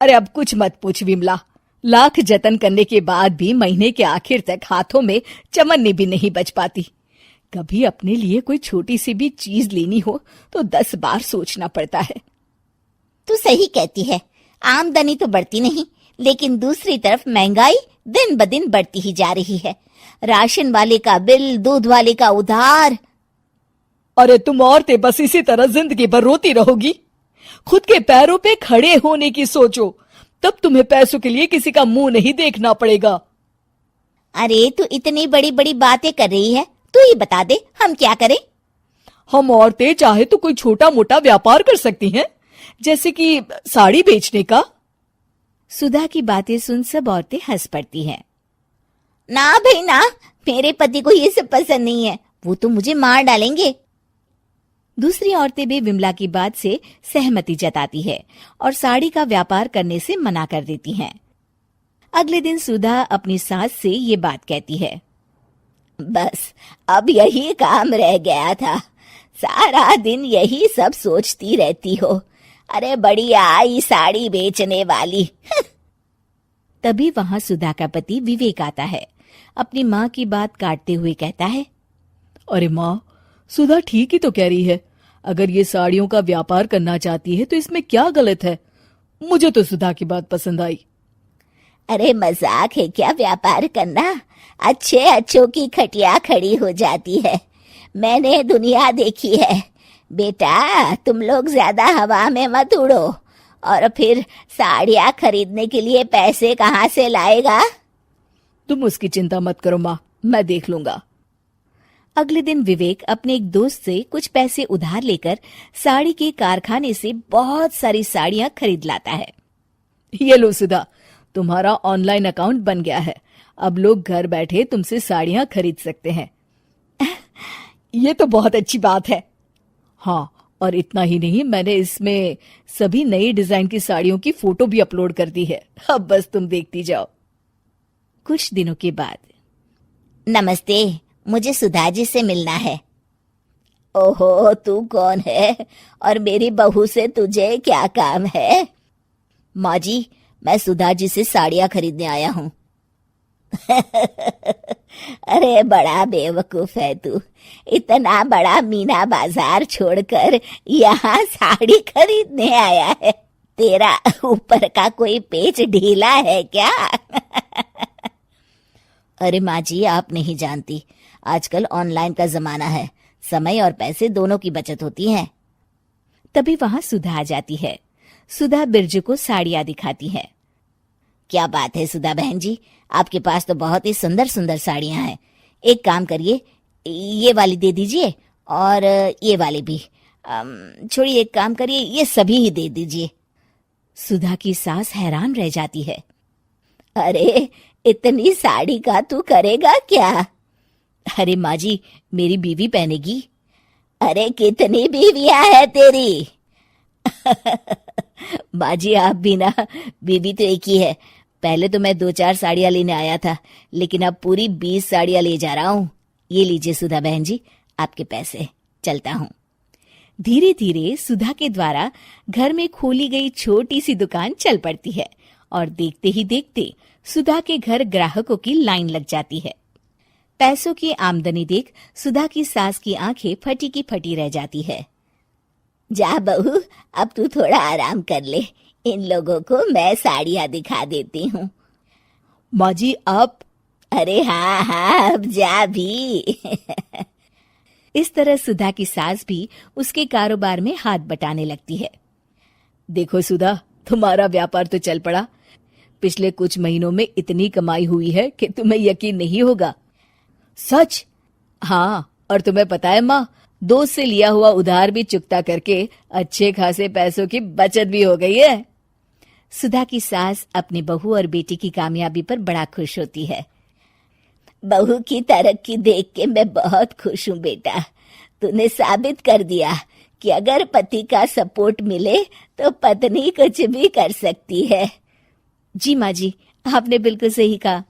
अरे अब कुछ मत पूछ विमला, लाख जतन करने के बाद भी महीने के आखिर तक हाथों में चमन्नी भी नहीं बच पाती। कभी अपने लिए कोई छोटी सी भी चीज लेनी हो तो 10 बार सोचना पड़ता है। तू सही कहती है, आमदनी तो बढ़ती नहीं, लेकिन दूसरी तरफ महंगाई दिन ब दिन बढ़ती ही जा रही है। राशन वाले का बिल, दूध वाले का उधार। अरे तुम औरतें बस इसी तरह जिंदगी भर रोती रहोगी। खुद के पैरों पे खड़े होने की सोचो, तब तुम्हें पैसों के लिए किसी का मुंह नहीं देखना पड़ेगा। अरे तू इतनी बड़ी बड़ी बातें कर रही है, तू ही बता दे हम क्या करें। हम औरतें चाहे तो कोई छोटा मोटा व्यापार कर सकती हैं, जैसे कि साड़ी बेचने का। सुधा की बातें सुन सब औरतें हंस पड़ती हैं। ना भाई ना, मेरे पति को ये सब पसंद नहीं है, वो तो मुझे मार डालेंगे। दूसरी औरतें भी विमला की बात से सहमति जताती है और साड़ी का व्यापार करने से मना कर देती हैं। अगले दिन सुधा अपनी सास से ये बात कहती है। बस अब यही काम रह गया था, सारा दिन यही सब सोचती रहती हो। अरे बढ़िया आई साड़ी बेचने वाली। तभी वहां सुधा का पति विवेक आता है। अपनी माँ की बात काटते हुए कहता है, अरे माँ, सुधा ठीक ही तो कह रही है। अगर ये साड़ियों का व्यापार करना चाहती है तो इसमें क्या गलत है। मुझे तो सुधा की बात पसंद आई। अरे मजाक है क्या व्यापार करना? अच्छे अच्छों की खटिया खड़ी हो जाती है। मैंने दुनिया देखी है। बेटा तुम लोग ज्यादा हवा में मत उड़ो, और फिर साड़ियाँ खरीदने के लिए पैसे कहाँ से लाएगा? तुम उसकी चिंता मत करो माँ, मैं देख लूंगा। अगले दिन विवेक अपने एक दोस्त से कुछ पैसे उधार लेकर साड़ी के कारखाने से बहुत सारी साड़ियां खरीद लाता है। ये लो सुधा, तुम्हारा ऑनलाइन अकाउंट बन गया है। अब लोग घर बैठे तुमसे साड़ियां खरीद सकते हैं। ये तो बहुत अच्छी बात है। हाँ, और इतना ही नहीं, मैंने इसमें सभी नई डिजाइन की साड़ियों की फोटो भी अपलोड कर दी है। अब बस तुम देखती जाओ। कुछ दिनों के बाद। नमस्ते, मुझे सुधा जी से मिलना है। ओहो, तू कौन है और मेरी बहू से तुझे क्या काम है? माँ जी, मैं सुधा जी से साड़ियाँ खरीदने आया हूँ। अरे बड़ा बेवकूफ है तू, इतना बड़ा मीना बाजार छोड़कर यहाँ साड़ी खरीदने आया है। तेरा ऊपर का कोई पेच ढीला है क्या? अरे माँ जी, आप नहीं जानती, आजकल ऑनलाइन का जमाना है, समय और पैसे दोनों की बचत होती है। तभी वहां सुधा आ जाती है। सुधा बिरजू को साड़ियां दिखाती है। क्या बात है सुधा बहन जी, आपके पास तो बहुत ही सुंदर सुंदर साड़ियां हैं। एक काम करिए, ये वाली दे दीजिए और ये वाली भी। छोड़िए, एक काम करिए, ये सभी ही दे दीजिए। सुधा की सास हैरान रह जाती है। अरे इतनी साड़ी का तू करेगा क्या? अरे माँ जी, मेरी बीवी पहनेगी। अरे कितनी बीवियां है तेरी? माँ जी, आप भी ना, बीवी तो एक ही है। पहले तो मैं 2-4 साड़ियां लेने आया था, लेकिन अब पूरी 20 साड़ियां ले जा रहा हूँ। ये लीजिए सुधा बहन जी, आपके पैसे। चलता हूँ। धीरे धीरे सुधा के द्वारा घर में खोली गई छोटी सी दुकान चल पड़ती है और देखते ही देखते सुधा के घर ग्राहकों की लाइन लग जाती है। पैसों की आमदनी देख सुधा की सास की आंखें फटी की फटी रह जाती है। जा बहू, अब तू थोड़ा आराम कर ले, इन लोगों को मैं साड़ियाँ दिखा देती हूँ। माँ जी आप? अरे हाँ हाँ, अब जा भी। इस तरह सुधा की सास भी उसके कारोबार में हाथ बटाने लगती है। देखो सुधा, तुम्हारा व्यापार तो चल पड़ा। पिछले कुछ महीनों में इतनी कमाई हुई है कि तुम्हें यकीन नहीं होगा। सच? हाँ, और तुम्हें पता है माँ, दोस्त से लिया हुआ उधार भी चुकता करके अच्छे खासे पैसों की बचत भी हो गई है। सुधा की सास अपनी बहू और बेटी की कामयाबी पर बड़ा खुश होती है। बहू की तरक्की देख के मैं बहुत खुश हूँ बेटा। तूने साबित कर दिया कि अगर पति का सपोर्ट मिले तो पत्नी कुछ भी कर सकती है। जी माँ जी, आपने बिल्कुल सही कहा।